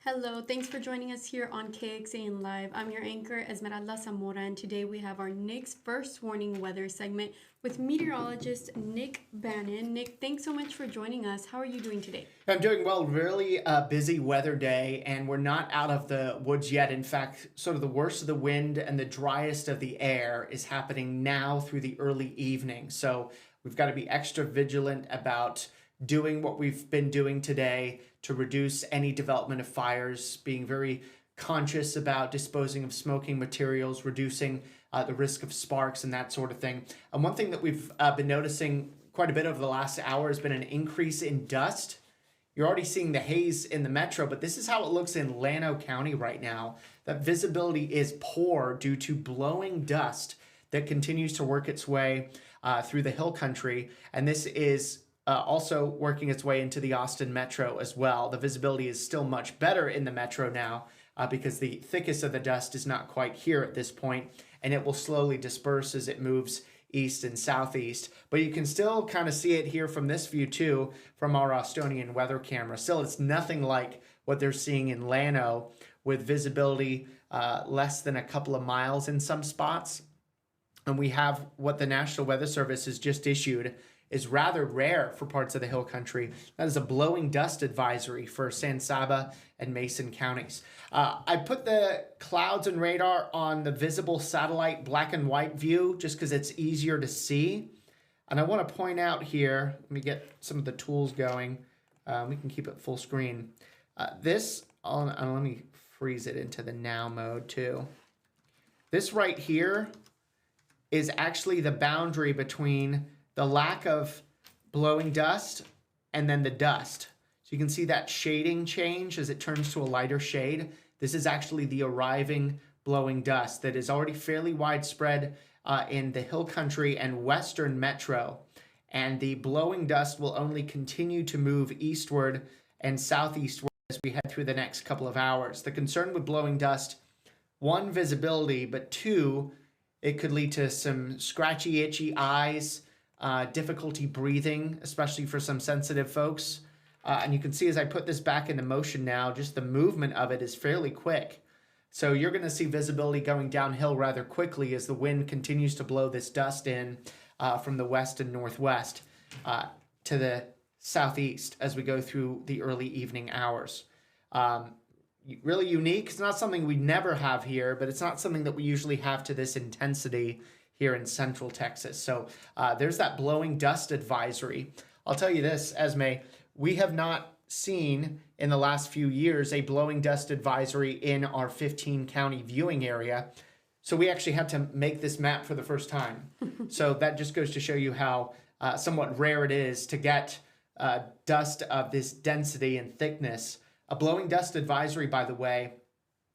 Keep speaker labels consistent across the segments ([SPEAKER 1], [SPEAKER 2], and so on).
[SPEAKER 1] Hello, thanks for joining us here on KXAN Live. I'm your anchor, Esmeralda Zamora, and today we have our Nick's First Warning Weather segment with meteorologist Nick Bannon. Nick, thanks so much for joining us. How are you doing today?
[SPEAKER 2] I'm doing well. Really busy weather day, and we're not out of the woods yet. In fact, sort of the worst of the wind and the driest of the air is happening now through the early evening. So we've got to be extra vigilant about doing what we've been doing today to reduce any development of fires, being very conscious about disposing of smoking materials, reducing the risk of sparks and that sort of thing. And one thing that we've been noticing quite a bit over the last hour has been an increase in dust. You're already seeing the haze in the metro, but this is how it looks in Llano County right now. That visibility is poor due to blowing dust that continues to work its way through the hill country. And this is also working its way into the Austin metro as well. The visibility is still much better in the metro now because the thickest of the dust is not quite here at this point, and it will slowly disperse as it moves east and southeast. But you can still kind of see it here from this view too, from our Austonian weather camera. Still, it's nothing like what they're seeing in Llano with visibility less than a couple of miles in some spots. And we have what the National Weather Service has just issued is rather rare for parts of the hill country. That is a blowing dust advisory for San Saba and Mason counties. I put the clouds and radar on the visible satellite black and white view just because it's easier to see. And I want to point out here, let me get some of the tools going. We can keep it full screen. Let me freeze it into the now mode too. This right here is actually the boundary between the lack of blowing dust and then the dust. So you can see that shading change as it turns to a lighter shade. This is actually the arriving blowing dust that is already fairly widespread in the hill country and western metro. And the blowing dust will only continue to move eastward and southeastward as we head through the next couple of hours. The concern with blowing dust, one, visibility, but two, it could lead to some scratchy, itchy eyes, difficulty breathing, especially for some sensitive folks. And you can see as I put this back into motion now, just the movement of it is fairly quick. So you're going to see visibility going downhill rather quickly as the wind continues to blow this dust in from the west and northwest to the southeast as we go through the early evening hours. Really unique. It's not something we never have here, but it's not something that we usually have to this intensity here in central Texas. So there's that blowing dust advisory. I'll tell you this, Esme, we have not seen in the last few years a blowing dust advisory in our 15 county viewing area. So we actually had to make this map for the first time. So that just goes to show you how somewhat rare it is to get dust of this density and thickness. A blowing dust advisory, by the way,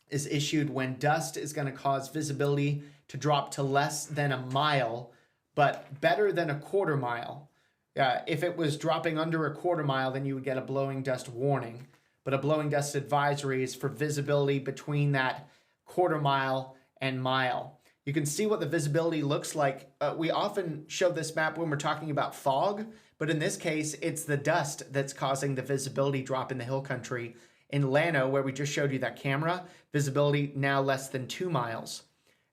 [SPEAKER 2] is issued when dust is going to cause visibility to drop to less than a mile, but better than a quarter mile. If it was dropping under a quarter mile, then you would get a blowing dust warning. But a blowing dust advisory is for visibility between that quarter mile and mile. You can see what the visibility looks like. We often show this map when we're talking about fog, but in this case, it's the dust that's causing the visibility drop in the hill country. In Llano, where we just showed you that camera, visibility now less than 2 miles.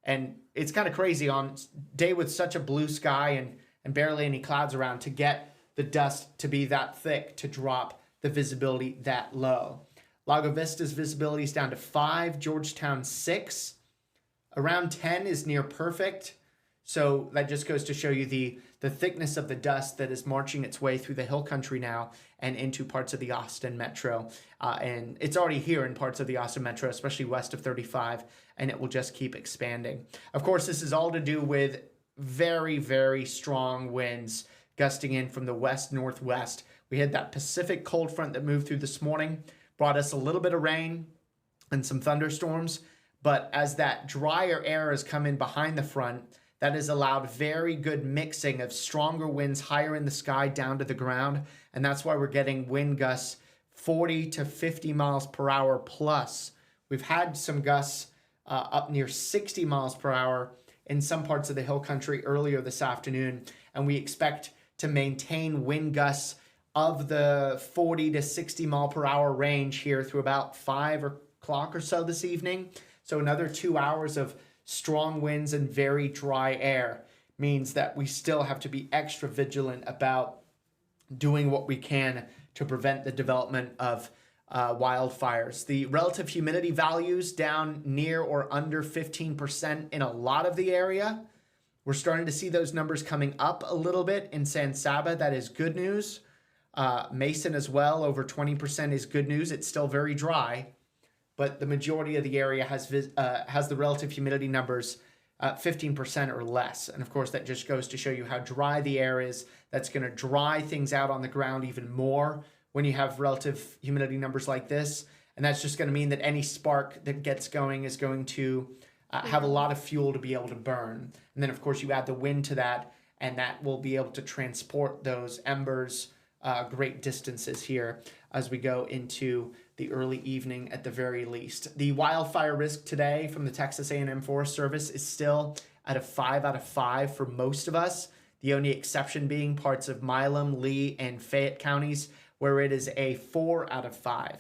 [SPEAKER 2] And it's kind of crazy on a day with such a blue sky and barely any clouds around to get the dust to be that thick to drop the visibility that low. Lago Vista's visibility is down to 5, Georgetown 6. Around 10 is near perfect. So that just goes to show you the thickness of the dust that is marching its way through the hill country now and into parts of the Austin metro. And it's already here in parts of the Austin metro, especially west of 35, and it will just keep expanding. Of course, this is all to do with very, very strong winds gusting in from the west-northwest. We had that Pacific cold front that moved through this morning, brought us a little bit of rain and some thunderstorms. But as that drier air has come in behind the front, that has allowed very good mixing of stronger winds higher in the sky down to the ground. And that's why we're getting wind gusts 40 to 50 miles per hour plus. We've had some gusts up near 60 miles per hour in some parts of the hill country earlier this afternoon. And we expect to maintain wind gusts of the 40 to 60 mile per hour range here through about 5 o'clock or so this evening. So another 2 hours of strong winds and very dry air means that we still have to be extra vigilant about doing what we can to prevent the development of wildfires. The relative humidity values down near or under 15% in a lot of the area. We're starting to see those numbers coming up a little bit in San Saba. That is good news. Mason as well, over 20% is good news. It's still very dry, but the majority of the area has the relative humidity numbers 15% or less. And of course, that just goes to show you how dry the air is. That's going to dry things out on the ground even more when you have relative humidity numbers like this. And that's just going to mean that any spark that gets going is going to have a lot of fuel to be able to burn. And then, of course, you add the wind to that, and that will be able to transport those embers great distances here as we go into the early evening at the very least. The wildfire risk today from the Texas A&M Forest Service is still at a 5 out of 5 for most of us. The only exception being parts of Milam, Lee, and Fayette counties, where it is a 4 out of 5.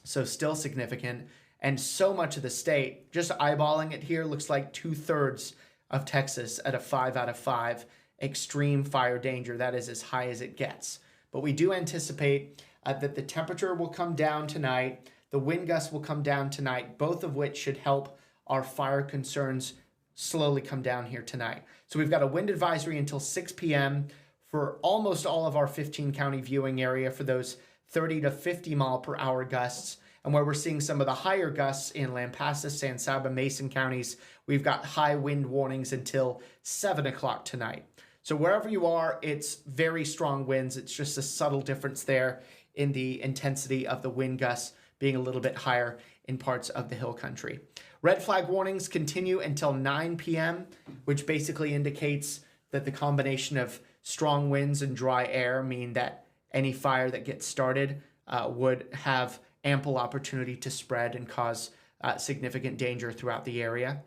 [SPEAKER 2] So still significant. And so much of the state, just eyeballing it here, looks like 2/3 of Texas at a 5 out of 5 extreme fire danger. That is as high as it gets. But we do anticipate that the temperature will come down tonight. The wind gusts will come down tonight, both of which should help our fire concerns slowly come down here tonight. So we've got a wind advisory until 6 p.m. for almost all of our 15 county viewing area for those 30 to 50 mile per hour gusts. And where we're seeing some of the higher gusts in Lampasas, San Saba, Mason counties, we've got high wind warnings until 7 o'clock tonight. So wherever you are, it's very strong winds. It's just a subtle difference there in the intensity of the wind gusts being a little bit higher in parts of the hill country. Red flag warnings continue until 9 p.m., which basically indicates that the combination of strong winds and dry air mean that any fire that gets started would have ample opportunity to spread and cause significant danger throughout the area.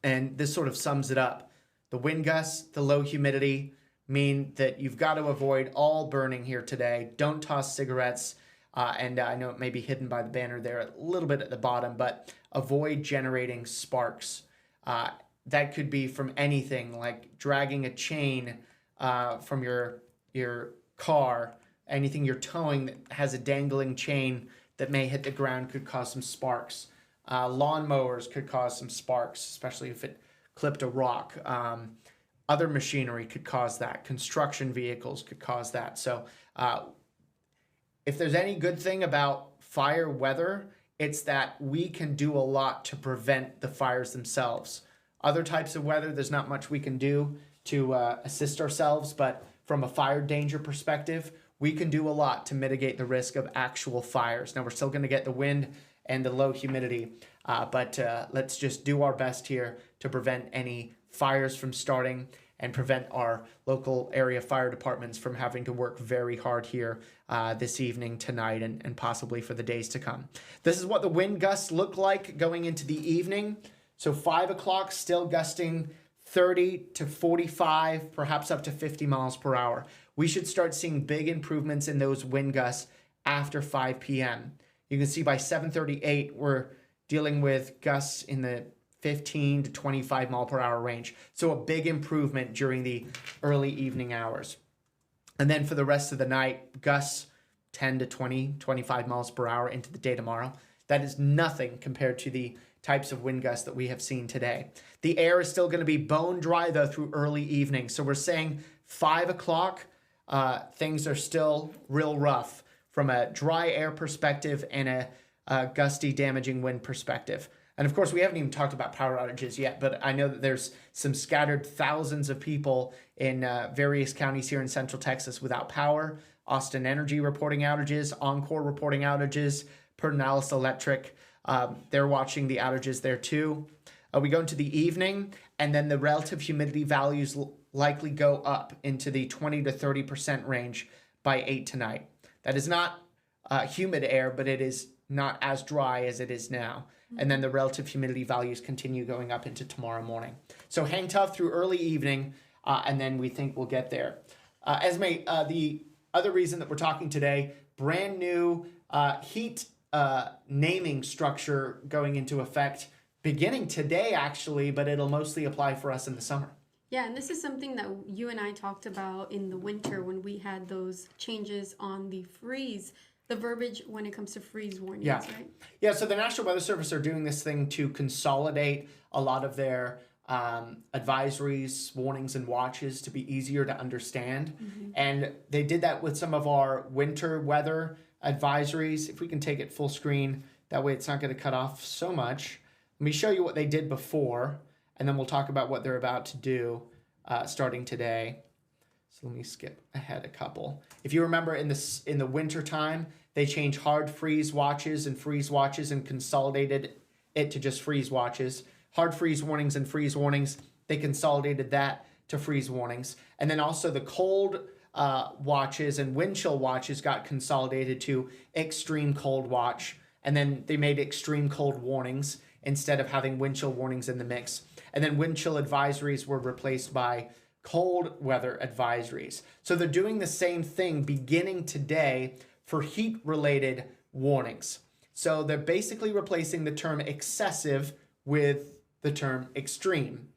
[SPEAKER 2] And this sort of sums it up. The wind gusts, the low humidity mean that you've got to avoid all burning here today. Don't toss cigarettes. And I know it may be hidden by the banner there a little bit at the bottom, but avoid generating sparks. That could be from anything like dragging a chain from your car. Anything you're towing that has a dangling chain that may hit the ground could cause some sparks. Lawnmowers could cause some sparks, especially if it clipped a rock. Other machinery could cause that. Construction vehicles could cause that. So if there's any good thing about fire weather, it's that we can do a lot to prevent the fires themselves. Other types of weather, there's not much we can do to assist ourselves, but from a fire danger perspective, we can do a lot to mitigate the risk of actual fires. Now, we're still going to get the wind and the low humidity, but let's just do our best here to prevent any fires from starting and prevent our local area fire departments from having to work very hard here this evening, tonight, and possibly for the days to come. This is what the wind gusts look like going into the evening. So 5 o'clock, still gusting 30 to 45, perhaps up to 50 miles per hour. We should start seeing big improvements in those wind gusts after 5 p.m. You can see by 7:38, we're dealing with gusts in the 15 to 25 mile per hour range. So a big improvement during the early evening hours. And then for the rest of the night, gusts 10 to 20, 25 miles per hour into the day tomorrow. That is nothing compared to the types of wind gusts that we have seen today. The air is still going to be bone dry, though, through early evening. So we're saying 5 o'clock, things are still real rough from a dry air perspective and a gusty, damaging wind perspective. And of course, we haven't even talked about power outages yet, but I know that there's some scattered thousands of people in various counties here in Central Texas without power. Austin Energy reporting outages, Encore reporting outages, Pernalis Electric, they're watching the outages there too. We go into the evening, and then the relative humidity values likely go up into the 20 to 30% range by 8 tonight. That is not humid air, but it is not as dry as it is now. And then the relative humidity values continue going up into tomorrow morning. So hang tough through early evening, and then we think we'll get there. Esme, the other reason that we're talking today, brand new heat naming structure going into effect beginning today, actually, but it'll mostly apply for us in the summer.
[SPEAKER 1] Yeah, and this is something that you and I talked about in the winter when we had those changes on the freeze, the verbiage when it comes to freeze warnings, right?
[SPEAKER 2] Yeah, so the National Weather Service are doing this thing to consolidate a lot of their advisories, warnings, and watches to be easier to understand. And they did that with some of our winter weather advisories. If we can take it full screen, that way it's not going to cut off so much. Let me show you what they did before, and then we'll talk about what they're about to do starting today. So let me skip ahead a couple. If you remember in the winter time, they changed hard freeze watches and consolidated it to just freeze watches. Hard freeze warnings and freeze warnings, they consolidated that to freeze warnings. And then also the cold watches and wind chill watches got consolidated to extreme cold watch. And then they made extreme cold warnings instead of having wind chill warnings in the mix. And then wind chill advisories were replaced by cold weather advisories. So they're doing the same thing beginning today for heat-related warnings. So they're basically replacing the term excessive with the term extreme.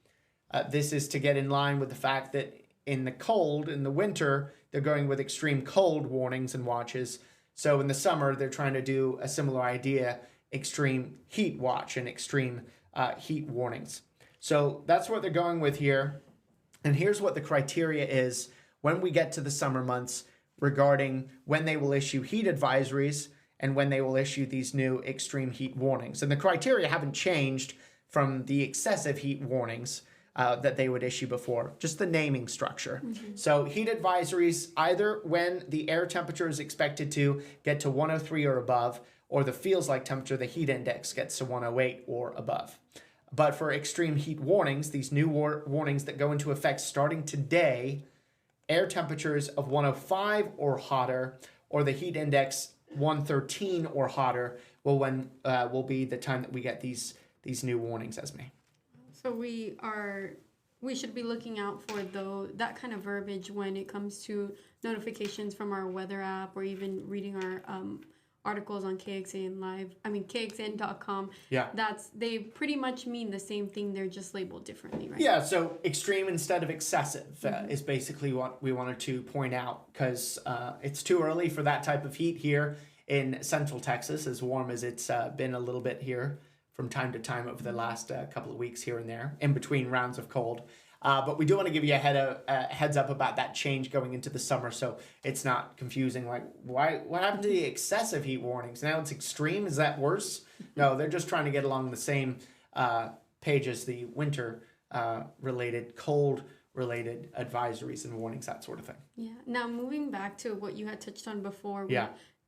[SPEAKER 2] This is to get in line with the fact that in the winter, they're going with extreme cold warnings and watches. So in the summer, they're trying to do a similar idea, extreme heat watch and extreme heat warnings. So that's what they're going with here. And here's what the criteria is when we get to the summer months regarding when they will issue heat advisories and when they will issue these new extreme heat warnings. And the criteria haven't changed from the excessive heat warnings that they would issue before, just the naming structure. So heat advisories, either when the air temperature is expected to get to 103 or above, or the feels like temperature, the heat index gets to 108 or above. But for extreme heat warnings, these new warnings that go into effect starting today, air temperatures of 105 or hotter, or the heat index 113 or hotter will be the time that we get these new warnings, Esme.
[SPEAKER 1] So we should be looking out for that kind of verbiage when it comes to notifications from our weather app or even reading our articles on KXAN.com.
[SPEAKER 2] Yeah.
[SPEAKER 1] They pretty much mean the same thing, they're just labeled differently, right?
[SPEAKER 2] Yeah, so extreme instead of excessive is basically what we wanted to point out, because it's too early for that type of heat here in Central Texas, as warm as it's been a little bit here from time to time over the last couple of weeks here and there, in between rounds of cold. But we do want to give you a heads up about that change going into the summer, so it's not confusing. Like, what happened to the excessive heat warnings? Now it's extreme. Is that worse? No, they're just trying to get along the same page as the winter related, cold related advisories and warnings, that sort of thing.
[SPEAKER 1] Yeah. Now moving back to what you had touched on before.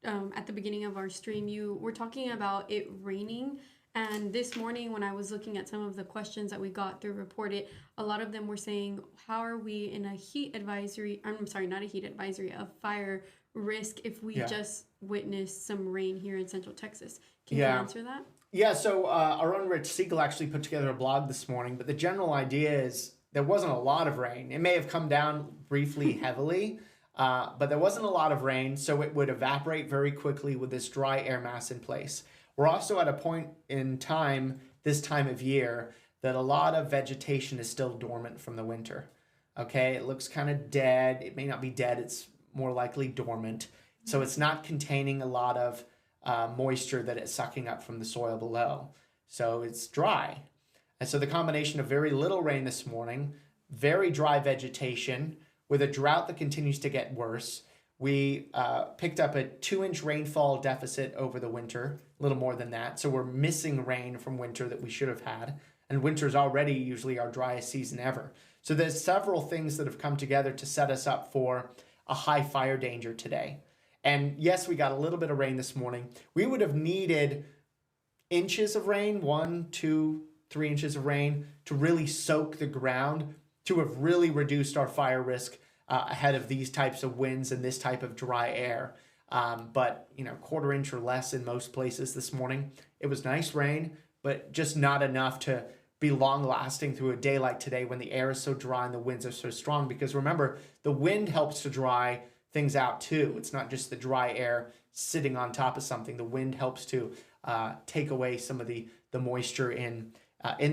[SPEAKER 1] At the beginning of our stream, you were talking about it raining. And this morning, when I was looking at some of the questions that we got through Report It, a lot of them were saying, how are we in a heat advisory, I'm sorry, not a heat advisory, a fire risk if we just witnessed some rain here in Central Texas? Can you answer that?
[SPEAKER 2] Yeah, so our own Rich Siegel actually put together a blog this morning, but the general idea is there wasn't a lot of rain. It may have come down briefly heavily, but there wasn't a lot of rain, so it would evaporate very quickly with this dry air mass in place. We're also at a point in time, this time of year, that a lot of vegetation is still dormant from the winter. Okay, it looks kind of dead. It may not be dead, it's more likely dormant. So it's not containing a lot of moisture that it's sucking up from the soil below. So it's dry. And so the combination of very little rain this morning, very dry vegetation, with a drought that continues to get worse, we picked up a 2-inch rainfall deficit over the winter, a little more than that. So we're missing rain from winter that we should have had. And winter's already usually our driest season ever. So there's several things that have come together to set us up for a high fire danger today. And yes, we got a little bit of rain this morning. We would have needed inches of rain, 1, 2, 3 inches of rain to really soak the ground, to have really reduced our fire risk ahead of these types of winds and this type of dry air. But, 1/4 inch or less in most places this morning. It was nice rain, but just not enough to be long lasting through a day like today when the air is so dry and the winds are so strong. Because remember, the wind helps to dry things out too. It's not just the dry air sitting on top of something. The wind helps to take away some of the moisture in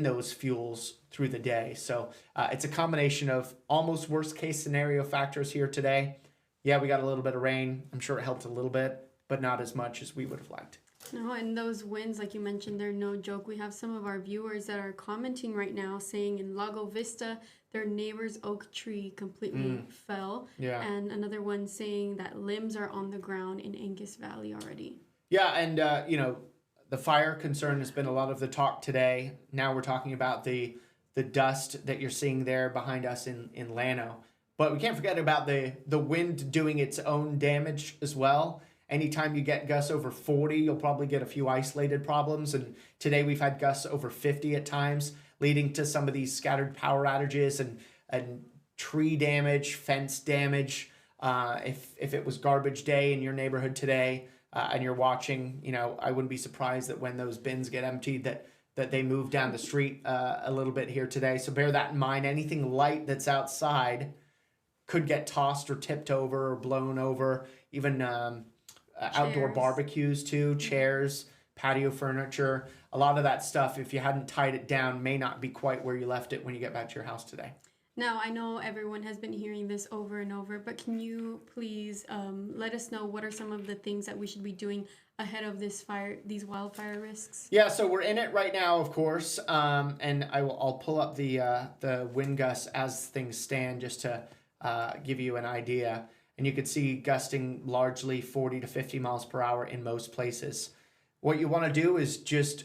[SPEAKER 2] those fuels through the day. So it's a combination of almost worst case scenario factors here today. Yeah, we got a little bit of rain. I'm sure it helped a little bit, but not as much as we would have liked.
[SPEAKER 1] No, and those winds, like you mentioned, they're no joke. We have some of our viewers that are commenting right now saying in Lago Vista, their neighbor's oak tree completely fell.
[SPEAKER 2] Yeah.
[SPEAKER 1] And another one saying that limbs are on the ground in Angus Valley already.
[SPEAKER 2] Yeah, and the fire concern has been a lot of the talk today. Now we're talking about the dust that you're seeing there behind us in Llano. But we can't forget about the wind doing its own damage as well. Anytime you get gusts over 40, you'll probably get a few isolated problems. And today we've had gusts over 50 at times, leading to some of these scattered power outages and tree damage, fence damage. If it was garbage day in your neighborhood today and you're watching, I wouldn't be surprised that when those bins get emptied that they move down the street a little bit here today. So bear that in mind. Anything light that's outside could get tossed or tipped over or blown over. Even outdoor barbecues too, chairs, patio furniture, a lot of that stuff, if you hadn't tied it down, may not be quite where you left it when you get back to your house today.
[SPEAKER 1] Now, I know everyone has been hearing this over and over, but can you please let us know what are some of the things that we should be doing ahead of these wildfire risks?
[SPEAKER 2] Yeah, so we're in it right now, of course, and I'll pull up the wind gusts as things stand just to give you an idea. And you could see gusting largely 40 to 50 miles per hour in most places. What you want to do is just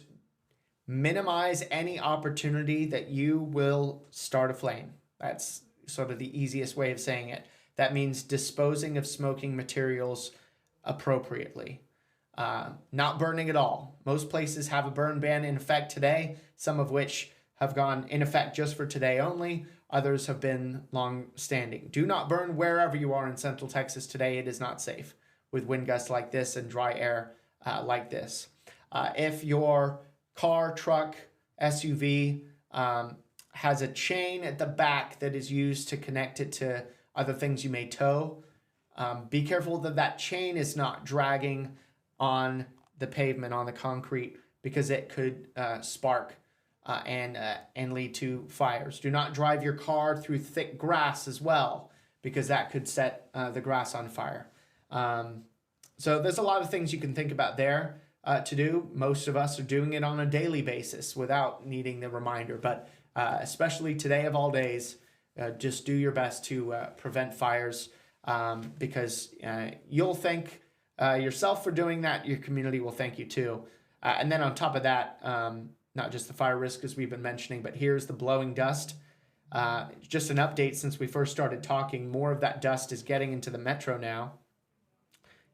[SPEAKER 2] minimize any opportunity that you will start a flame. That's sort of the easiest way of saying it. That means disposing of smoking materials appropriately. Not burning at all. Most places have a burn ban in effect today, some of which have gone in effect just for today only. Others have been long-standing. Do not burn wherever you are in Central Texas today. It is not safe with wind gusts like this and dry air like this. If your car, truck, SUV has a chain at the back that is used to connect it to other things you may tow, be careful that chain is not dragging on the pavement, on the concrete, because it could spark and lead to fires. Do not drive your car through thick grass as well, because that could set the grass on fire. So there's a lot of things you can think about there to do. Most of us are doing it on a daily basis without needing the reminder, but especially today of all days, just do your best to prevent fires, because you'll thank yourself for doing that. Your community will thank you too. And then on top of that, not just the fire risk as we've been mentioning, but here's the blowing dust. Just an update since we first started talking. More of that dust is getting into the metro now.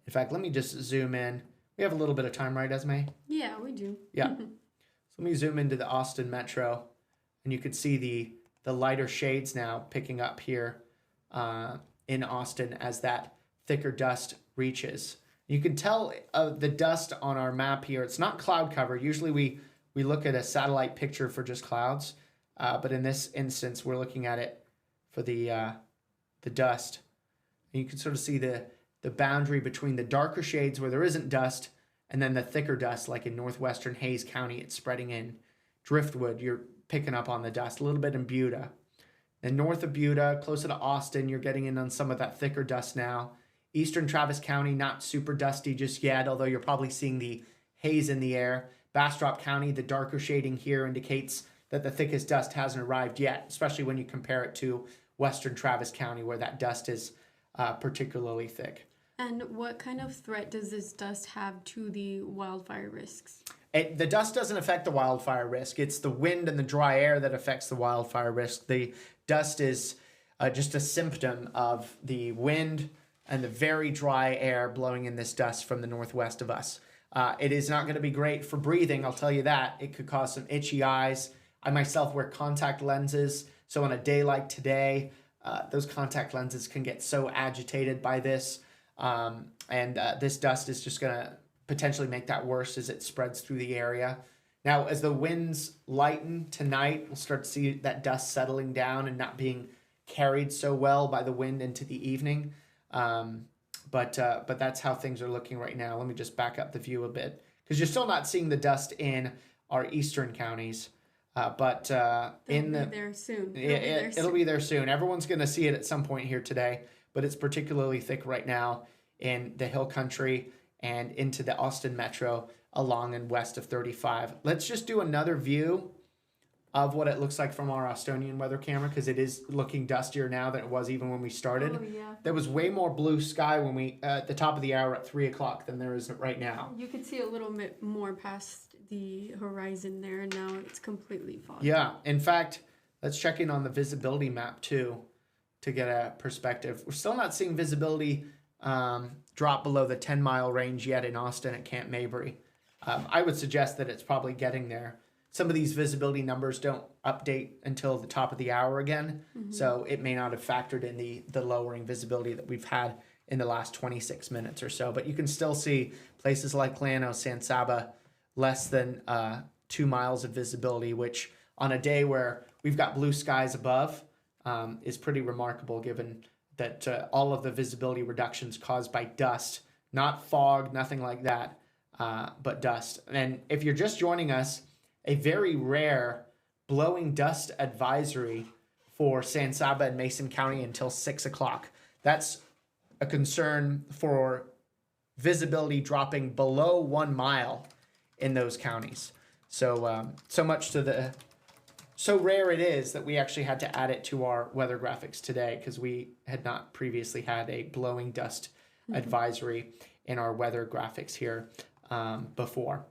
[SPEAKER 2] In fact, let me just zoom in. We have a little bit of time, right, Esme?
[SPEAKER 1] Yeah, we do.
[SPEAKER 2] Yeah. So let me zoom into the Austin metro, and you can see the lighter shades now picking up here in Austin as that thicker dust reaches. You can tell the dust on our map here. It's not cloud cover. Usually we look at a satellite picture for just clouds, but in this instance, we're looking at it for the dust. And you can sort of see the boundary between the darker shades where there isn't dust and then the thicker dust, like in northwestern Hays County, it's spreading in. Driftwood, you're picking up on the dust, a little bit in Buda. Then north of Buda, closer to Austin, you're getting in on some of that thicker dust now. Eastern Travis County, not super dusty just yet, although you're probably seeing the haze in the air. Bastrop County, the darker shading here indicates that the thickest dust hasn't arrived yet, especially when you compare it to western Travis County, where that dust is particularly thick.
[SPEAKER 1] And what kind of threat does this dust have to the wildfire risks?
[SPEAKER 2] The dust doesn't affect the wildfire risk. It's the wind and the dry air that affects the wildfire risk. The dust is just a symptom of the wind and the very dry air blowing in this dust from the northwest of us. It is not going to be great for breathing, I'll tell you that. It could cause some itchy eyes. I myself wear contact lenses, so on a day like today, those contact lenses can get so agitated by this. And this dust is just going to potentially make that worse as it spreads through the area. Now, as the winds lighten tonight, we'll start to see that dust settling down and not being carried so well by the wind into the evening. but that's how things are looking right now. Let me just back up the view a bit because you're still not seeing the dust in our eastern counties. But in
[SPEAKER 1] They'll
[SPEAKER 2] the
[SPEAKER 1] be there soon.
[SPEAKER 2] it'll be there soon. Everyone's going to see it at some point here today, but it's particularly thick right now in the hill country and into the Austin metro along and west of 35. Let's just do another view of what it looks like from our Austonian weather camera because it is looking dustier now than it was even when we started.
[SPEAKER 1] Oh, yeah.
[SPEAKER 2] There was way more blue sky when we at the top of the hour at 3 o'clock than there is right now.
[SPEAKER 1] You could see a little bit more past the horizon there, and now it's completely foggy.
[SPEAKER 2] Yeah, in fact, let's check in on the visibility map too to get a perspective. We're still not seeing visibility drop below the 10-mile range yet in Austin at Camp Mabry. I would suggest that it's probably getting there. Some of these visibility numbers don't update until the top of the hour again, so it may not have factored in the lowering visibility that we've had in the last 26 minutes or so. But you can still see places like Llano, San Saba, less than 2 miles of visibility, which on a day where we've got blue skies above is pretty remarkable given that all of the visibility reductions caused by dust, not fog, nothing like that, but dust. And if you're just joining us, a very rare blowing dust advisory for San Saba and Mason County until 6 o'clock. That's a concern for visibility dropping below 1 mile in those counties. So so rare it is that we actually had to add it to our weather graphics today because we had not previously had a blowing dust advisory in our weather graphics here before.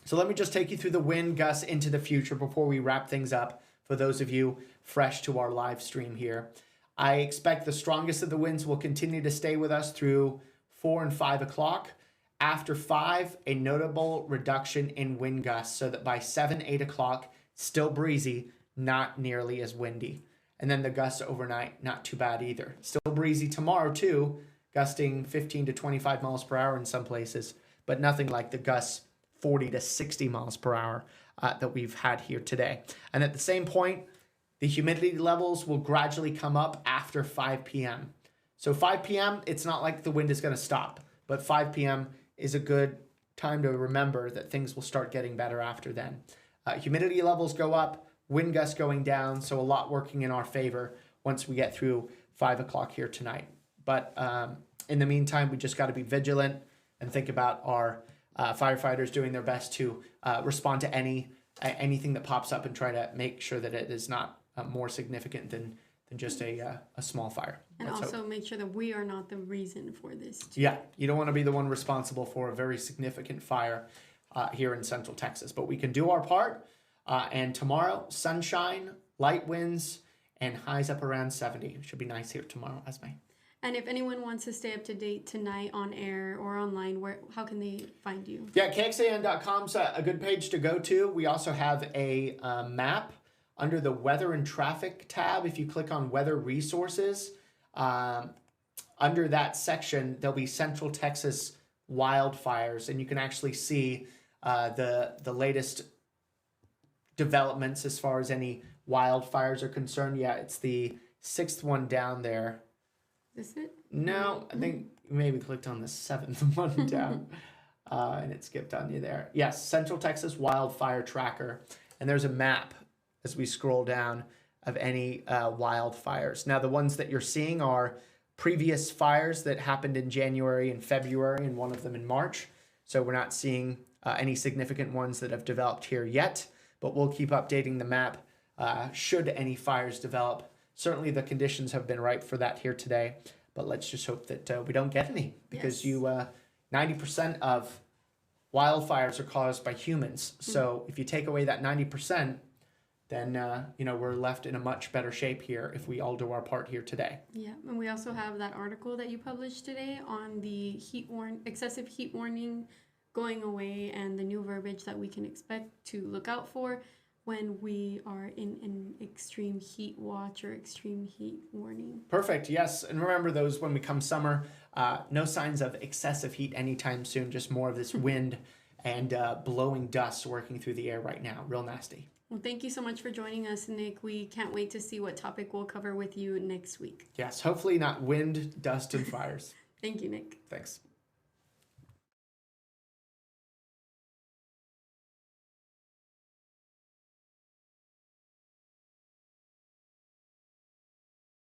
[SPEAKER 2] So let me just take you through the wind gusts into the future before we wrap things up for those of you fresh to our live stream here. I expect the strongest of the winds will continue to stay with us through 4 and 5 o'clock. After 5, a notable reduction in wind gusts so that by 7, 8 o'clock, still breezy, not nearly as windy. And then the gusts overnight, not too bad either. Still breezy tomorrow too, gusting 15 to 25 miles per hour in some places, but nothing like the gusts 40 to 60 miles per hour that we've had here today. And at the same point, the humidity levels will gradually come up after 5 p.m. So 5 p.m., it's not like the wind is going to stop, but 5 p.m. is a good time to remember that things will start getting better after then. Humidity levels go up, wind gusts going down, so a lot working in our favor once we get through 5 o'clock here tonight. But in the meantime, we just got to be vigilant and think about our firefighters doing their best to respond to anything that pops up and try to make sure that it is not more significant than just a small fire.
[SPEAKER 1] And
[SPEAKER 2] Let's
[SPEAKER 1] also
[SPEAKER 2] hope.
[SPEAKER 1] make sure that we are not the reason for this.
[SPEAKER 2] Yeah, you don't want to be the one responsible for a very significant fire here in Central Texas. But we can do our part. And tomorrow, sunshine, light winds, and highs up around 70. It should be nice here tomorrow, Esme.
[SPEAKER 1] And if anyone wants to stay up to date tonight on air or online, how can they find you?
[SPEAKER 2] Yeah, KXAN.com's a good page to go to. We also have a map under the Weather and Traffic tab. If you click on Weather Resources, under that section, there'll be Central Texas wildfires, and you can actually see the latest developments as far as any wildfires are concerned. Yeah, it's the 6th one down there.
[SPEAKER 1] Is it?
[SPEAKER 2] No, I think you maybe clicked on the 7th one down and it skipped on you there. Yes, Central Texas Wildfire Tracker. And there's a map as we scroll down of any wildfires. Now, the ones that you're seeing are previous fires that happened in January and February and one of them in March. So we're not seeing any significant ones that have developed here yet, but we'll keep updating the map should any fires develop. Certainly the conditions have been ripe for that here today, but let's just hope that we don't get any because 90% of wildfires are caused by humans. So if you take away that 90%, then we're left in a much better shape here if we all do our part here today.
[SPEAKER 1] Yeah, and we also have that article that you published today on the excessive heat warning going away and the new verbiage that we can expect to look out for when we are in an extreme heat watch or extreme heat warning.
[SPEAKER 2] Perfect, yes. And remember those when we come summer, no signs of excessive heat anytime soon, just more of this wind and blowing dust working through the air right now. Real nasty.
[SPEAKER 1] Well, thank you so much for joining us, Nick. We can't wait to see what topic we'll cover with you next week.
[SPEAKER 2] Yes, hopefully not wind, dust, and fires.
[SPEAKER 1] Thank you, Nick.
[SPEAKER 2] Thanks.